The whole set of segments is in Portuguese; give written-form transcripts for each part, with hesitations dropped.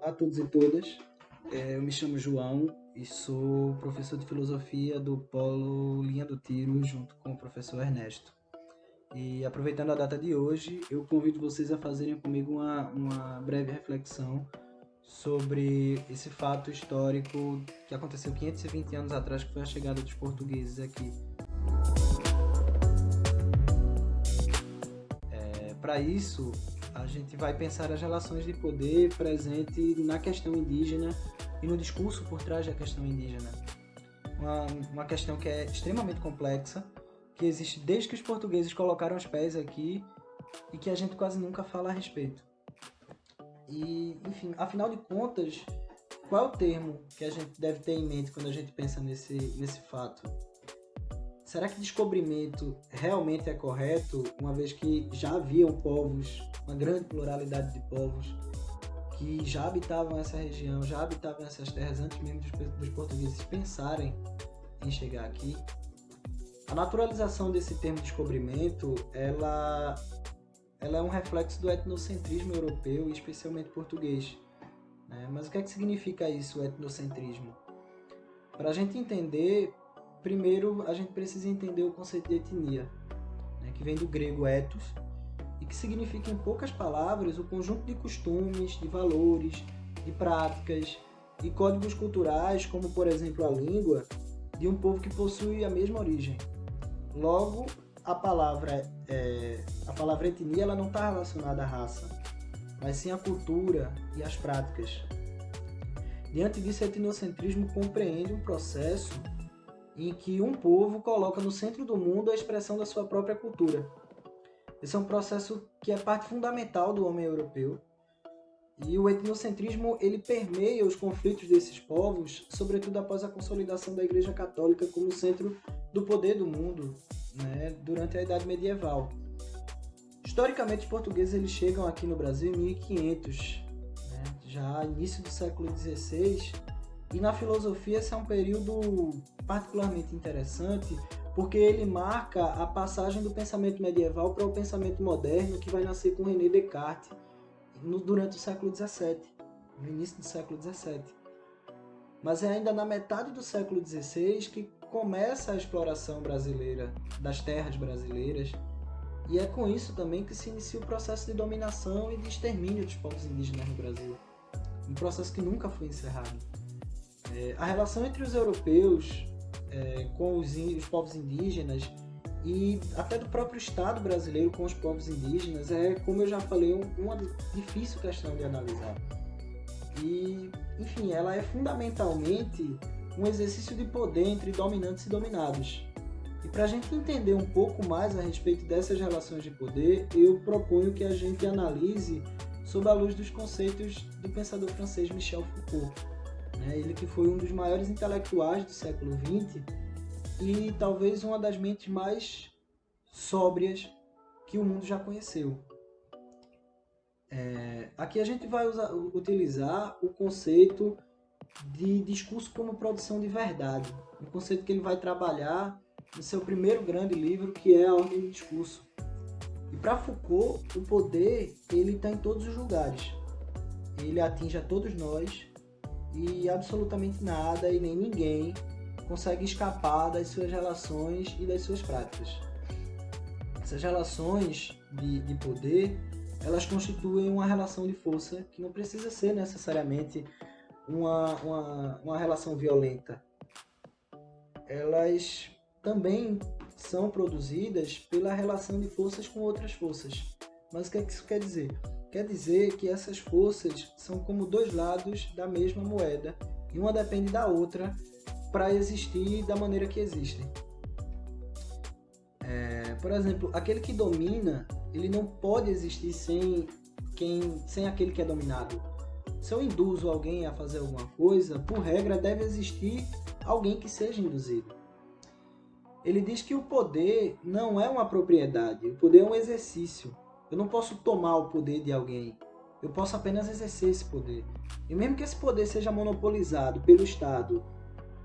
Olá a todos e todas. Eu me chamo João e sou professor de filosofia do Polo Linha do Tiro, junto com o professor Ernesto. E aproveitando a data de hoje, eu convido vocês a fazerem comigo uma breve reflexão sobre esse fato histórico que aconteceu 520 anos atrás, que foi a chegada dos portugueses aqui. Para isso, a gente vai pensar as relações de poder presente na questão indígena e no discurso por trás da questão indígena. Uma questão que é extremamente complexa, que existe desde que os portugueses colocaram os pés aqui e que a gente quase nunca fala a respeito. E, enfim, afinal de contas, qual é o termo que a gente deve ter em mente quando a gente pensa nesse fato? Será que descobrimento realmente é correto, uma vez que já haviam povos, uma grande pluralidade de povos, que já habitavam essa região, já habitavam essas terras antes mesmo dos portugueses pensarem em chegar aqui? A naturalização desse termo descobrimento, ela é um reflexo do etnocentrismo europeu, e especialmente português, né? Mas o que é que significa isso, o etnocentrismo? Para a gente entender, primeiro a gente precisa entender o conceito de etnia, né, que vem do grego ethos, e que significa, em poucas palavras, o conjunto de costumes, de valores, de práticas e códigos culturais, como por exemplo a língua, de um povo que possui a mesma origem. Logo, a palavra etnia ela não está relacionada à raça, mas sim à cultura e às práticas. Diante disso, o etnocentrismo compreende um processo em que um povo coloca no centro do mundo a expressão da sua própria cultura. Esse é um processo que é parte fundamental do homem europeu, e o etnocentrismo ele permeia os conflitos desses povos, sobretudo após a consolidação da Igreja Católica como centro do poder do mundo, né, durante a Idade Medieval. Historicamente, os portugueses eles chegam aqui no Brasil em 1500, né, já início do século XVI, e na filosofia esse é um período particularmente interessante, porque ele marca a passagem do pensamento medieval para o pensamento moderno, que vai nascer com René Descartes durante o século XVII, no início do século XVII. Mas é ainda na metade do século XVI que começa a exploração brasileira, das terras brasileiras, e é com isso também que se inicia o processo de dominação e de extermínio dos povos indígenas no Brasil, um processo que nunca foi encerrado. A relação entre os europeus com os povos indígenas e até do próprio Estado brasileiro com os povos indígenas é, como eu já falei, uma difícil questão de analisar. E, enfim, ela é fundamentalmente um exercício de poder entre dominantes e dominados. E para a gente entender um pouco mais a respeito dessas relações de poder, eu proponho que a gente analise sob a luz dos conceitos do pensador francês Michel Foucault. Ele que foi um dos maiores intelectuais do século XX e talvez uma das mentes mais sóbrias que o mundo já conheceu. Aqui a gente vai utilizar o conceito de discurso como produção de verdade, um conceito que ele vai trabalhar no seu primeiro grande livro, que é A Ordem do Discurso. E para Foucault, o poder está em todos os lugares. Ele atinge a todos nós, e absolutamente nada e nem ninguém consegue escapar das suas relações e das suas práticas. Essas relações de poder, elas constituem uma relação de força que não precisa ser necessariamente uma relação violenta. Elas também são produzidas pela relação de forças com outras forças. Mas o que isso quer dizer? Quer dizer que essas forças são como dois lados da mesma moeda, e uma depende da outra para existir da maneira que existem. Por exemplo, aquele que domina, ele não pode existir sem aquele que é dominado. Se eu induzo alguém a fazer alguma coisa, por regra deve existir alguém que seja induzido. Ele diz que o poder não é uma propriedade, o poder é um exercício. Eu não posso tomar o poder de alguém, eu posso apenas exercer esse poder. E mesmo que esse poder seja monopolizado pelo Estado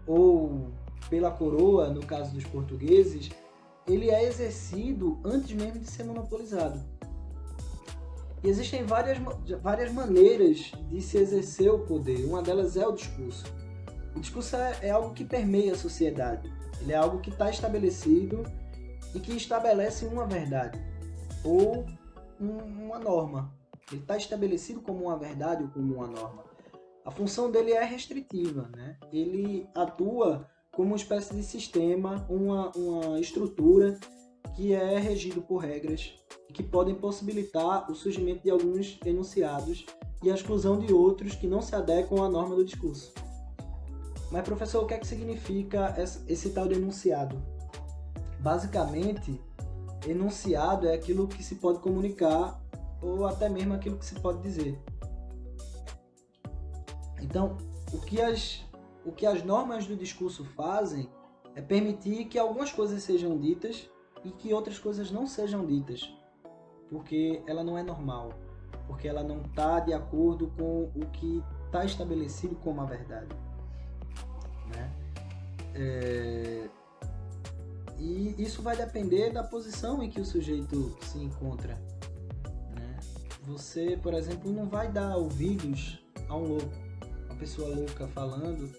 ou pela coroa, no caso dos portugueses, ele é exercido antes mesmo de ser monopolizado. E existem várias maneiras de se exercer o poder. Uma delas é o discurso. O discurso é algo que permeia a sociedade. Ele é algo que está estabelecido e que estabelece uma verdade ou uma norma. Ele está estabelecido como uma verdade ou como uma norma. A função dele é restritiva, né? Ele atua como uma espécie de sistema, uma estrutura que é regido por regras que podem possibilitar o surgimento de alguns enunciados e a exclusão de outros que não se adequam à norma do discurso. Mas, professor, o que é que significa esse tal de enunciado? Basicamente, enunciado é aquilo que se pode comunicar ou até mesmo aquilo que se pode dizer. Então, o que as normas do discurso fazem é permitir que algumas coisas sejam ditas e que outras coisas não sejam ditas, porque ela não é normal, porque ela não está de acordo com o que está estabelecido como a verdade, né? E isso vai depender da posição em que o sujeito se encontra, né? Você, por exemplo, não vai dar ouvidos a um louco, uma pessoa louca falando,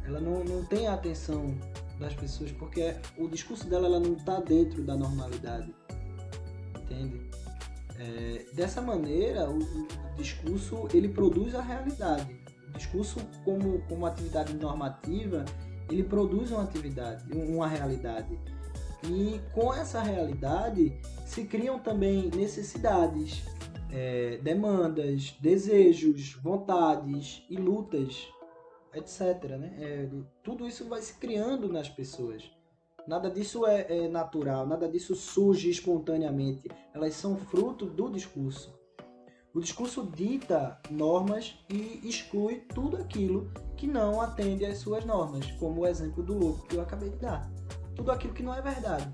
ela não tem a atenção das pessoas, porque o discurso dela ela não está dentro da normalidade, entende? Dessa maneira, o discurso ele produz a realidade. O discurso como atividade normativa, ele produz uma realidade. E com essa realidade se criam também necessidades, demandas, desejos, vontades e lutas, etc. Né? Tudo isso vai se criando nas pessoas. Nada disso é natural, nada disso surge espontaneamente. Elas são fruto do discurso. O discurso dita normas e exclui tudo aquilo que não atende às suas normas, como o exemplo do louco que eu acabei de dar. Tudo aquilo que não é verdade,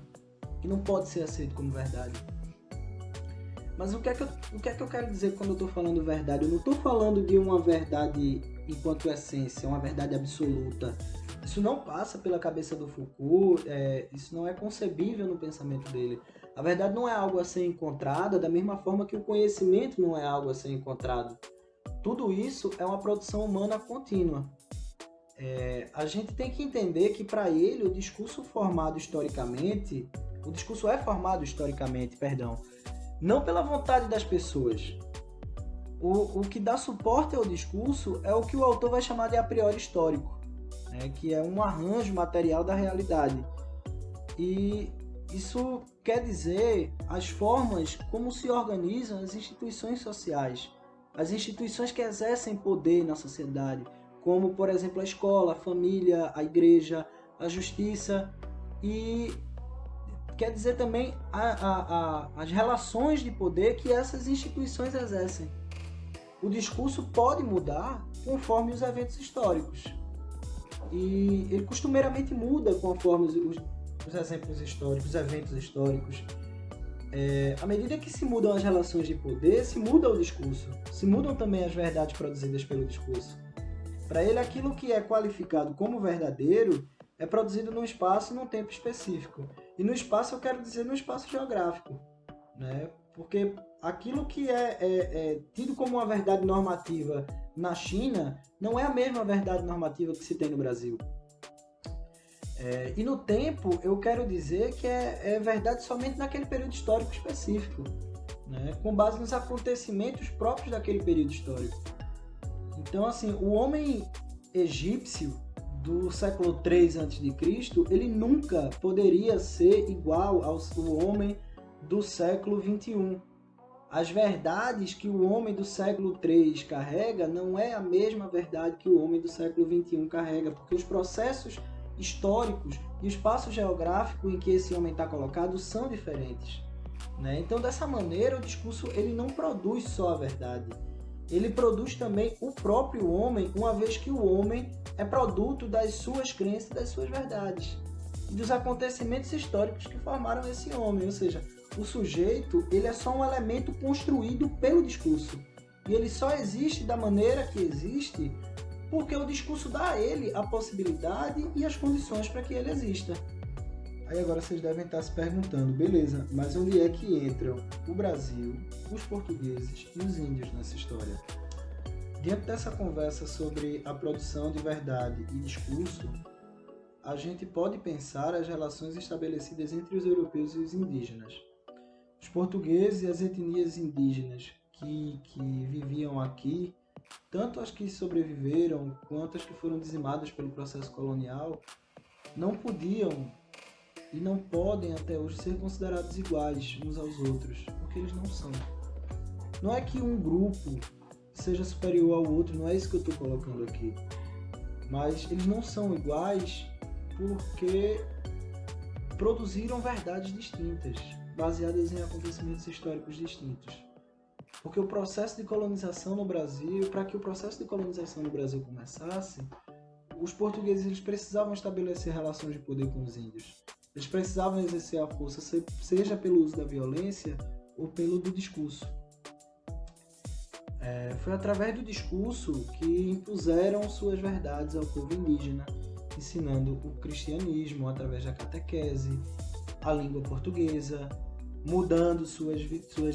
que não pode ser aceito como verdade. Mas o que é que eu quero dizer quando eu estou falando verdade? Eu não estou falando de uma verdade enquanto essência, uma verdade absoluta. Isso não passa pela cabeça do Foucault, isso não é concebível no pensamento dele. A verdade não é algo a ser encontrada da mesma forma que o conhecimento não é algo a ser encontrado. Tudo isso é uma produção humana contínua. A gente tem que entender que para ele o discurso é formado historicamente, não pela vontade das pessoas. O que dá suporte ao discurso é o que o autor vai chamar de a priori histórico, né, que é um arranjo material da realidade. E isso quer dizer as formas como se organizam as instituições sociais, as instituições que exercem poder na sociedade, como, por exemplo, a escola, a família, a igreja, a justiça, e quer dizer também as relações de poder que essas instituições exercem. O discurso pode mudar conforme os eventos históricos. E ele costumeiramente muda conforme os exemplos históricos, os eventos históricos. À medida que se mudam as relações de poder, se muda o discurso. Se mudam também as verdades produzidas pelo discurso. Para ele, aquilo que é qualificado como verdadeiro é produzido num espaço e num tempo específico. E no espaço eu quero dizer no espaço geográfico, né? Porque aquilo que é tido como uma verdade normativa na China não é a mesma verdade normativa que se tem no Brasil. E no tempo eu quero dizer que é verdade somente naquele período histórico específico, né? Com base nos acontecimentos próprios daquele período histórico. Então, assim, o homem egípcio do século III a.C., ele nunca poderia ser igual ao homem do século XXI. As verdades que o homem do século III carrega não é a mesma verdade que o homem do século XXI carrega, porque os processos históricos e o espaço geográfico em que esse homem está colocado são diferentes, né? Então, dessa maneira, o discurso ele não produz só a verdade. Ele produz também o próprio homem, uma vez que o homem é produto das suas crenças e das suas verdades e dos acontecimentos históricos que formaram esse homem. Ou seja, o sujeito ele é só um elemento construído pelo discurso e ele só existe da maneira que existe porque o discurso dá a ele a possibilidade e as condições para que ele exista. Aí agora vocês devem estar se perguntando, beleza, mas onde é que entram o Brasil, os portugueses e os índios nessa história? Diante dessa conversa sobre a produção de verdade e discurso, a gente pode pensar as relações estabelecidas entre os europeus e os indígenas. Os portugueses e as etnias indígenas que viviam aqui, tanto as que sobreviveram quanto as que foram dizimadas pelo processo colonial, não podiam e não podem até hoje ser considerados iguais uns aos outros, porque eles não são. Não é que um grupo seja superior ao outro, não é isso que eu estou colocando aqui. Mas eles não são iguais porque produziram verdades distintas, baseadas em acontecimentos históricos distintos. Porque o processo de colonização no Brasil, para que o processo de colonização no Brasil começasse, os portugueses eles precisavam estabelecer relações de poder com os índios. Eles precisavam exercer a força, seja pelo uso da violência ou pelo do discurso. Foi através do discurso que impuseram suas verdades ao povo indígena, ensinando o cristianismo através da catequese, a língua portuguesa, mudando suas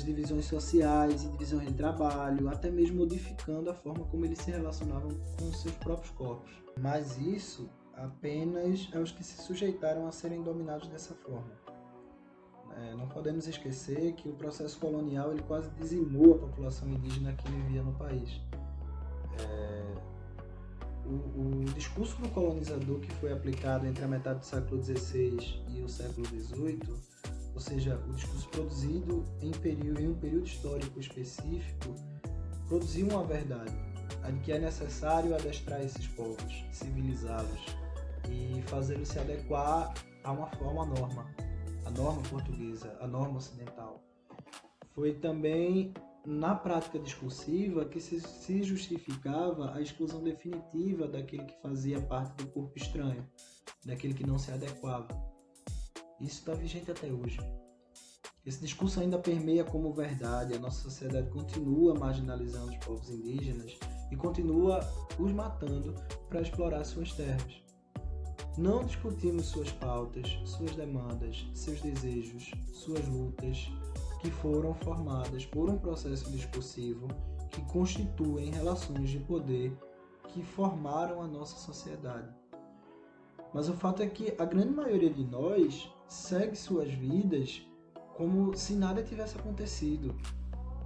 divisões sociais e divisões de trabalho, até mesmo modificando a forma como eles se relacionavam com os seus próprios corpos. Mas isso apenas é os que se sujeitaram a serem dominados dessa forma. Não podemos esquecer que o processo colonial ele quase dizimou a população indígena que vivia no país. O discurso do colonizador que foi aplicado entre a metade do século XVI e o século XVIII, ou seja, o discurso produzido em um período histórico específico, produziu uma verdade, a de que é necessário adestrar esses povos, civilizá-los e fazê-los se adequar a uma norma, a norma portuguesa, a norma ocidental. Foi também na prática discursiva que se justificava a exclusão definitiva daquele que fazia parte do corpo estranho, daquele que não se adequava. Isso está vigente até hoje. Esse discurso ainda permeia como verdade, a nossa sociedade continua marginalizando os povos indígenas e continua os matando para explorar suas terras. Não discutimos suas pautas, suas demandas, seus desejos, suas lutas, que foram formadas por um processo discursivo que constituem relações de poder que formaram a nossa sociedade. Mas o fato é que a grande maioria de nós segue suas vidas como se nada tivesse acontecido.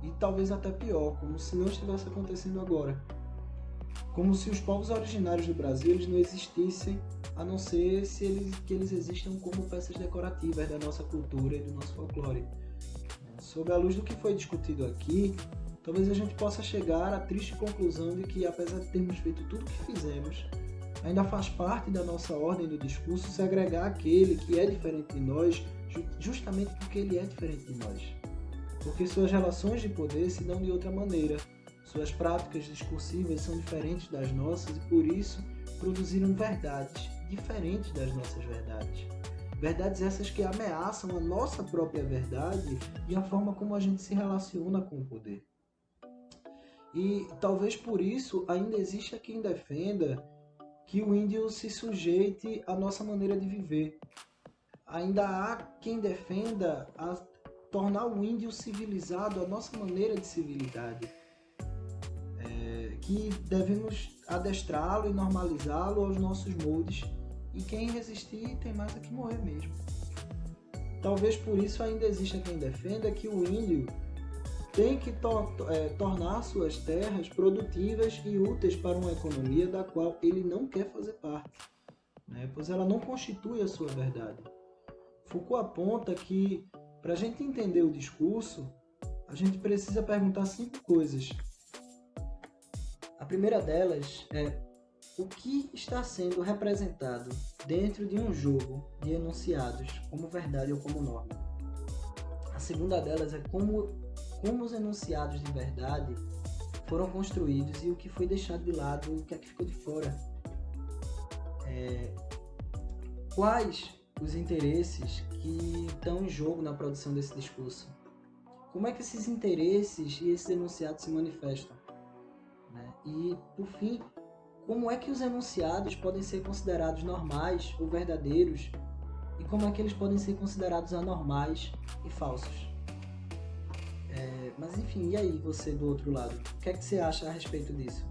E talvez até pior, como se não estivesse acontecendo agora. Como se os povos originários do Brasil eles não existissem, a não ser que eles existam como peças decorativas da nossa cultura e do nosso folclore. Sob a luz do que foi discutido aqui, talvez a gente possa chegar à triste conclusão de que, apesar de termos feito tudo o que fizemos, ainda faz parte da nossa ordem do discurso se agregar àquele que é diferente de nós, justamente porque ele é diferente de nós. Porque suas relações de poder se dão de outra maneira, suas práticas discursivas são diferentes das nossas e, por isso, produziram verdades diferentes das nossas verdades. Verdades essas que ameaçam a nossa própria verdade e a forma como a gente se relaciona com o poder. E talvez por isso ainda exista quem defenda que o índio se sujeite à nossa maneira de viver. Ainda há quem defenda a tornar o índio civilizado à nossa maneira de civilidade. Que devemos adestrá-lo e normalizá-lo aos nossos moldes. E quem resistir tem mais é que morrer mesmo. Talvez por isso ainda exista quem defenda que o índio tem que tornar suas terras produtivas e úteis para uma economia da qual ele não quer fazer parte, pois ela não constitui a sua verdade. Foucault aponta que, para a gente entender o discurso, a gente precisa perguntar 5 coisas. A primeira delas é: o que está sendo representado dentro de um jogo de enunciados como verdade ou como norma? A segunda delas é como os enunciados de verdade foram construídos e o que foi deixado de lado, o que é que ficou de fora. Quais os interesses que estão em jogo na produção desse discurso? Como é que esses interesses e esses enunciados se manifestam? E, por fim, como é que os enunciados podem ser considerados normais ou verdadeiros e como é que eles podem ser considerados anormais e falsos. Mas enfim, e aí você do outro lado? O que é que você acha a respeito disso?